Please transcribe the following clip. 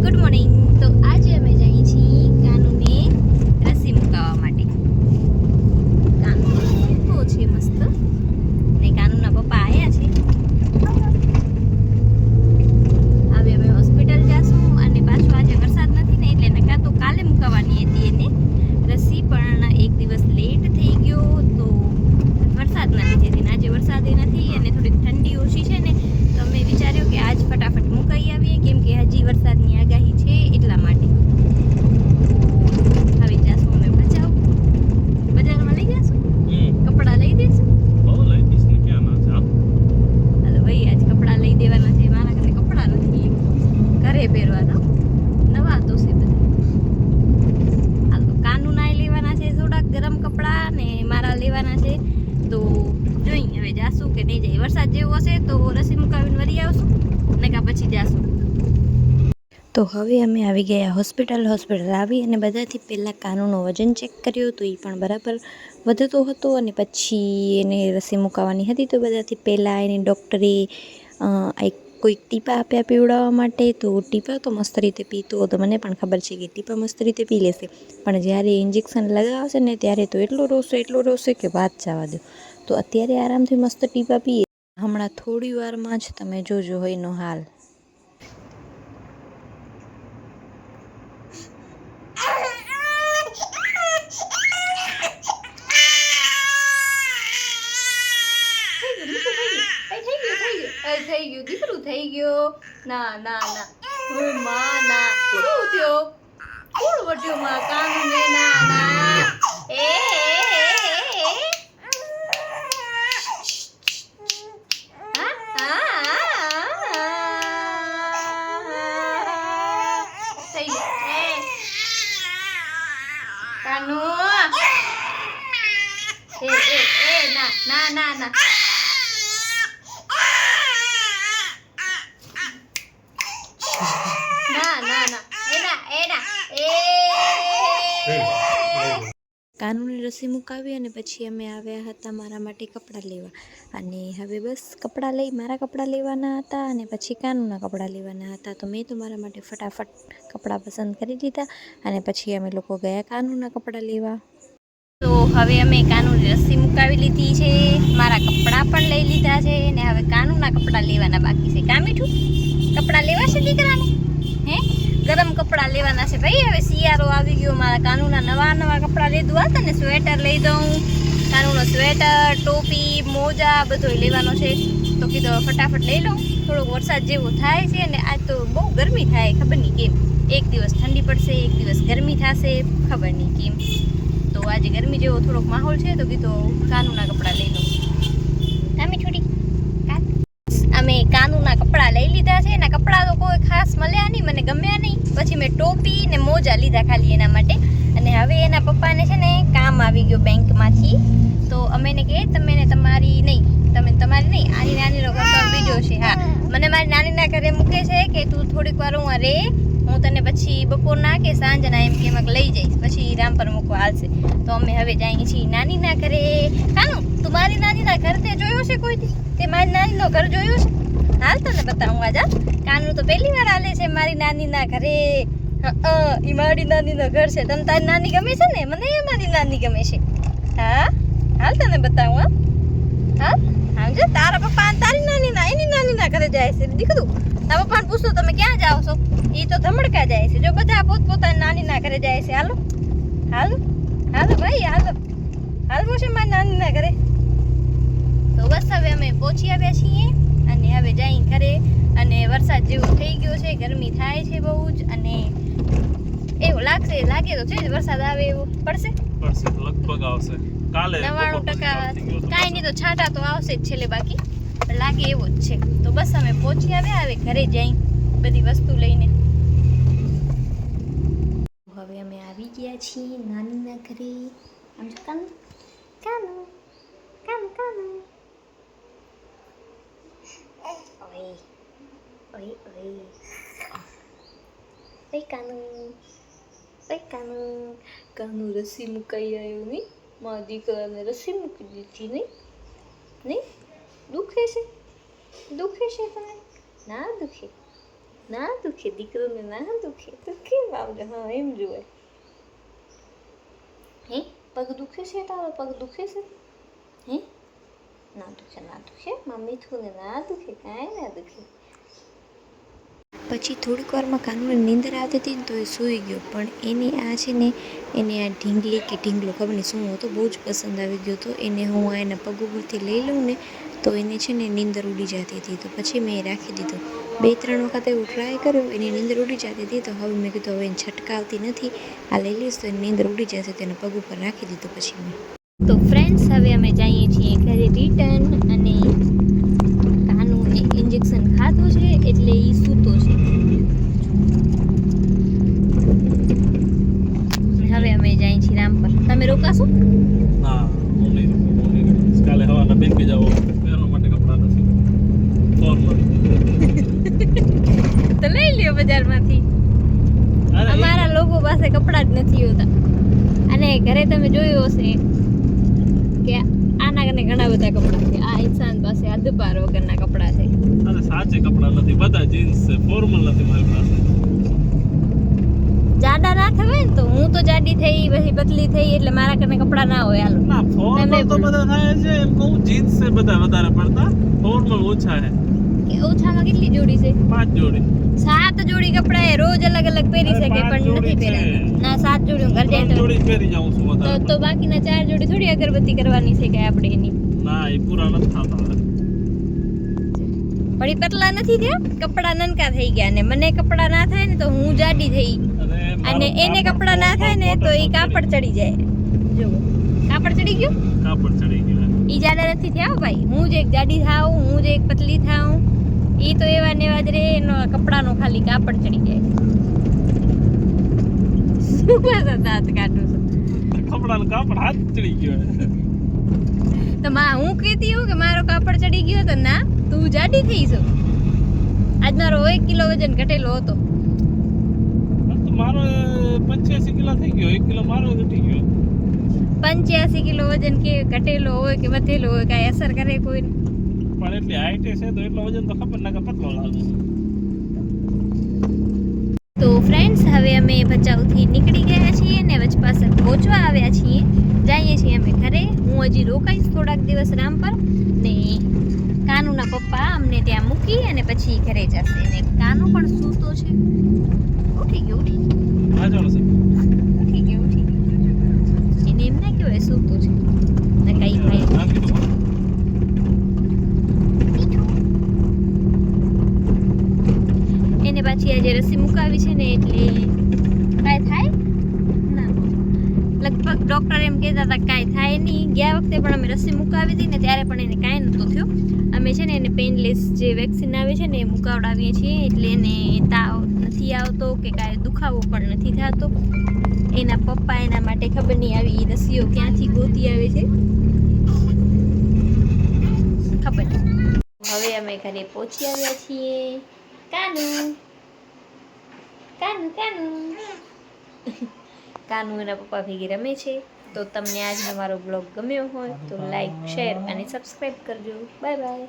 Good morning. તો આજે અમે જઈએ છીએ કાનુને રસી મુકાવવા માટે. કાનુ ઊભો છે મસ્ત ને કાનુના પપ્પા આવ્યા છે. હવે અમે હોસ્પિટલ જાશું અને પાછું આજે વરસાદ નથી ને એટલે નકા તો કાલે મુકાવવાની હતી એને રસી, પણ એક દિવસ લેટ થઈ ગયો તો વરસાદના લીધે. આજે વરસાદ નથી અને થોડીક ઠંડી ઓછી છે ને, તો અમે વિચાર્યું કે આજ ફટાફટ મુકાઈ આવીએ, કેમ કે હજી વરસાદની આગાહી છે એટલા માટે. હવે જાશું અમે બજારમાં લઈ જાશું, કપડાં લઈ દઈશું. હાલો ભાઈ, આજ કપડાં લઈ દેવાના છે. મારા ઘરે કપડાં નથી ઘરે પહેરવાના, નવા તો છે બધા. હાલ તો કાનુ ના લેવાના છે થોડાક ગરમ કપડાં ને મારા લેવાના છે. તો જોઈ હવે જાશું કે નહીં જાય. વરસાદ જેવું હશે તો રસી મુકાવીને વળી આવશું, નકા પછી જાશું. તો હવે અમે આવી ગયા હોસ્પિટલ આવી અને બધાથી પહેલાં કાનુનું વજન ચેક કર્યું તો એ પણ બરાબર વધતો હતો. અને પછી એને રસી મુકાવવાની હતી તો બધાથી પહેલાં એને ડૉક્ટરે કોઈક ટીપા આપ્યા પીવડાવવા માટે. તો ટીપા તો મસ્ત રીતે પીતો હતો, મને પણ ખબર છે કે ટીપા મસ્ત રીતે પી લેશે, પણ જ્યારે ઇન્જેક્શન લગાવશે ને ત્યારે તો એટલો રોશે કે વાત જવા દો. તો અત્યારે આરામથી મસ્ત ટીપા પીએ. હમણાં થોડી વારમાં જ તમે જોજો એનો હાલ. થઈ ગયું દીકરું, થઈ ગયો. ના ના ના, ઓય માં ના, શું થયો? કોણ વટ્યો માં કાનુ ને? ના ના, એ થઈ ગયું કાનુ. એ ના ના ના ના, કાનૂની રસી મુકાવી અને પછી અમે આવ્યા હતા મારા માટે કપડાં લેવા. અને હવે બસ મારા કપડાં લેવાના હતા અને પછી કાનૂના કપડાં લેવાના હતા. તો મેં તો મારા માટે ફટાફટ કપડાં પસંદ કરી દીધા અને પછી અમે લોકો ગયા કાનૂના કપડાં લેવા. તો હવે અમે કાનૂની રસી મુકાવી લીધી છે, મારા કપડાં પણ લઈ લીધા છે ને હવે કાનૂના કપડાં લેવાના બાકી છે. કા મીઠું, કપડાં લેવા છે દીકરાને? હે, ગરમ કપડાં લેવાના છે ભાઈ. હવે શિયાળો આવી ગયો, મારા કાનૂના નવા કપડાં લીધું હતા ને. સ્વેટર લઈ દઉં, કાનૂનો સ્વેટર, ટોપી, મોજા બધું લેવાનો છે. તો કીધું ફટાફટ લઈ લઉં. થોડોક વરસાદ જેવો થાય છે ને આજ તો બહુ ગરમી થાય, ખબર નહીં કેમ. એક દિવસ ઠંડી પડશે, એક દિવસ ગરમી થશે, ખબર નહીં કેમ. તો આજે ગરમી જેવો થોડોક માહોલ છે તો કીધું કાનૂના કપડાં લઈ લઉં. આમી છોડી અમે કાનૂના કપડાં લઈ લીધા છે. એના કપડાં તો કોઈ ખાસ મળ્યા નહીં, મને ગમ્યા નહીં. પછી મેં ટોપી ને મોજા લીધા ખાલી એના માટે. અને હવે એના પપ્પાને છે ને કામ આવી ગયો બેંકમાંથી. તો અમે ને કે તમે તમારી આની નાનીનો ઘર બીજો છે. હા, મને મારી નાનીના ઘરે મૂકે છે કે તું થોડીક વાર હું રે, હું તને પછી બપોરના કે સાંજના એમ કે લઈ જઈશ, પછી રામપર મૂકવા હાલશે. તો અમે હવે જઈએ છીએ નાનીના ઘરે. કાનુ, તું મારી નાનીના ઘર તે જોયો છે કોઈથી? તે મારી નાનીનો ઘર જોયો છે? હાલ તને બતાવું આજા. કાનુ તો પહેલી વાર હાલે છે મારી નાનીના ઘરે. ઈ મારી નાનીનું ઘર છે. તને તારી નાની ગમે છે ને? મને એ મારી નાની ગમે છે. હા, હાલ તને બતાવું. હા સમજે, તારા પપ્પા તારી એની નાનીના ઘરે જાય છે. દીકરું, તારા પપ્પાને પૂછો તમે ક્યાં જાઓ છો? એ તો ધમડકા જાય છે. જો બધા પોતપોતાની નાનીના ઘરે જાય છે. હાલો હાલો હાલો ભાઈ, હાલવો છે મારી નાનીના ઘરે. તો બસ હવે અમે પહોંચી આવ્યા છીએ અને હવે જઈ ઘરે. અને વરસાદ જેવું થઈ ગયો છે, ગરમી થાય છે બહુ જ. અને એવું લાગે તો છે જ વરસાદ આવે એવું. પડશે લગભગ આવશે કાલે 99%. કાંઈ નહીં તો છાંટા તો આવશે જ છેલ્લે, બાકી લાગે એવું જ છે. તો બસ અમે પહોંચી આવ્યા, હવે ઘરે જઈ બધી વસ્તુ લઈને. હવે અમે આવી ગયા છીએ નાનીના ઘરે. કાનુ કાનુ કાનુ કાનુ ઓય ઓય ઓય ઓય કાનુ ઓય કાનુ. કાનુ રસી મુકાઈ આવ્યો નહીં? મારા દીકરાને રસી મૂકી દીધી નહીં? દુખે છે તને? ના દુખે. ના દુખે દીકરોને ના દુખે તો કેમ આવડે હા એમ જોવે હે પગ દુખે છે તારો પગ દુખે છે હે ના દુખે મમ્મી થુને ના દુખે કાંઈ ના દુખે પછી થોડીક વારમાં કાનુને નીંદર આવતી હતી ને તો એ સૂઈ ગયો પણ એની આ છે ને એને આ ઢીંગલી કે ઢીંગલો ખબર નહીં શું હતો બહુ જ પસંદ આવી ગયો હતો એને હું આ એના પગ ઉપરથી લઈ લઉં ને તો એને છે ને નીંદર ઉડી જતી હતી તો પછી મેં એ રાખી દીધો 2-3 વખત એવું ટ્રાય કર્યો એની નીંદર ઉડી જતી હતી તો હવે મેં કીધું હવે એને છટકાવતી નથી આ લઈ લઈશ તો એની નીંદર ઉડી જશે તો એના પગ ઉપર રાખી દીધો પછી મેં તો ફ્રેન્ડ્સ હવે અમે જઈએ છીએ ઘરે રિટર્ન અને કાનુને ઇન્જેક્શન ખાધું છે એટલે એ સૂતો છે હવે અમે જઈએ છીએ રામપર તમે રોકાશો ના હું નહીં કાલે હવાના બેન કે જાઓ પહેરવા માટે કપડાં નથી ફોર્મલ તો લઈ લ્યો બજારમાંથી અમારા લોકો પાસે કપડાં જ નથી હોતા અને ઘરે તમે જોયું હશે કે આના કને ઘણા બધા કપડાં છે આ ઇન્સાન પાસે અધપાર વગરના કપડાં છે અરે સાચે કપડાં નથી બધા જીન્સ છે ફોર્મલ નથી મારી પાસે જાડા ના થવાય ને તો હું તો જાડી થઈ પછી પતલી થઈ એટલે મારા કને કપડાં ના હોય હાલો ના ફોર્મલ તો બધા થાય છે એમ કહું જીન્સ છે બધા વધારે પડતા ફોર્મલ ઓછા છે કે ઓછામાં કેટલી જોડી છે 5 જોડી 7 જોડી કપડાં એ રોજ અલગ અલગ પહેરી શકે પણ નથી પહેરાતા ના 7 જોડી હું ઘર જાય 3 જોડી પહેરી જાઉં છું વધારે તો બાકીના 4 જોડી થોડી અગરબત્તી કરવાની છે કે આપણે એની ના એ પૂરા નથી થતા પણ ઈ પતલા નથી થયા કપડાં નનકા થઈ ગયા ને મને કપડાં ના થાય ને તો હું જાડી થઈ અને એને કપડાં ના થાય ને તો ઈ કાપડ ચડી જાય જો કાપડ ચડી ગયું ઈ જાડા નથી થયા હો ભાઈ હું જ એક જાડી થાઉં હું જ એક પતલી થાઉં ઈ તો એવા ને એવા જ રે એનો કપડાનો ખાલી કાપડ ચડી જાય શું પાસે દાંત કાઢું છું કપડાનો કાપડ હાથ ચડી ગયો તો માં હું કહેતી હું કે મારો કાપડ ચડી ગયો તો ના તું જાડી થઈ છો આજ મારો 1 કિલો વજન ઘટેલો હતો મારો 85 કિલો થઈ ગયો 1 કિલો મારો ઘટી ગયો 85 કિલો વજન કે ઘટેલો હોય કે વધેલો હોય કાંઈ અસર કરે કોઈ પણ એટલી હાઈટ છે તો એટલો વજન તો ખબર ના કે પતલો લાગે તો ફ્રેન્ડ્સ હવે અમે ભચાઉથી નીકળી ગયા છીએ ને વચ પાસે પહોંચવા આવ્યા છીએ જઈએ છીએ અમે ઘરે હું હજી રોકાઈશ થોડાક દિવસ રામપર ને કાનુના પપ્પા અમને ત્યાં મૂકી અને પછી ઘરે જશે ને કાનુ પણ સૂતો છે ઉઠી ગયો એને એમ ના કહેવાય સૂતો છે ને કઈ ભાઈ એને પાછી આજે રસી મુકાવી છે ને એટલે કાંઈ થાય ના લગભગ ડૉક્ટર એમ કહેતા હતા કાંઈ થાય નહીં ગયા વખતે પણ અમે રસી મુકાવી હતી ને ત્યારે પણ એને કાંઈ નહોતું થયું અમે છે ને એને પેનલેસ જે વેક્સિન આવે છે ને એ મુકાવડાવીએ છીએ એટલે એને તાવ નથી આવતો કે કાંઈ દુખાવો પણ નથી થતો એના પપ્પા એના માટે ખબર નહીં આવી રસીઓ ક્યાંથી ગોતી આવે છે ખબર નહીં હવે અમે ઘરે પહોંચી આવ્યા છીએ કાનુ કાનુ કાનુ કાનુ એના પપ્પા ભેગી રમે છે તો તમને આજનો મારો બ્લોગ ગમ્યો હોય તો લાઈક શેર અને સબસ્ક્રાઈબ કરજો બાય બાય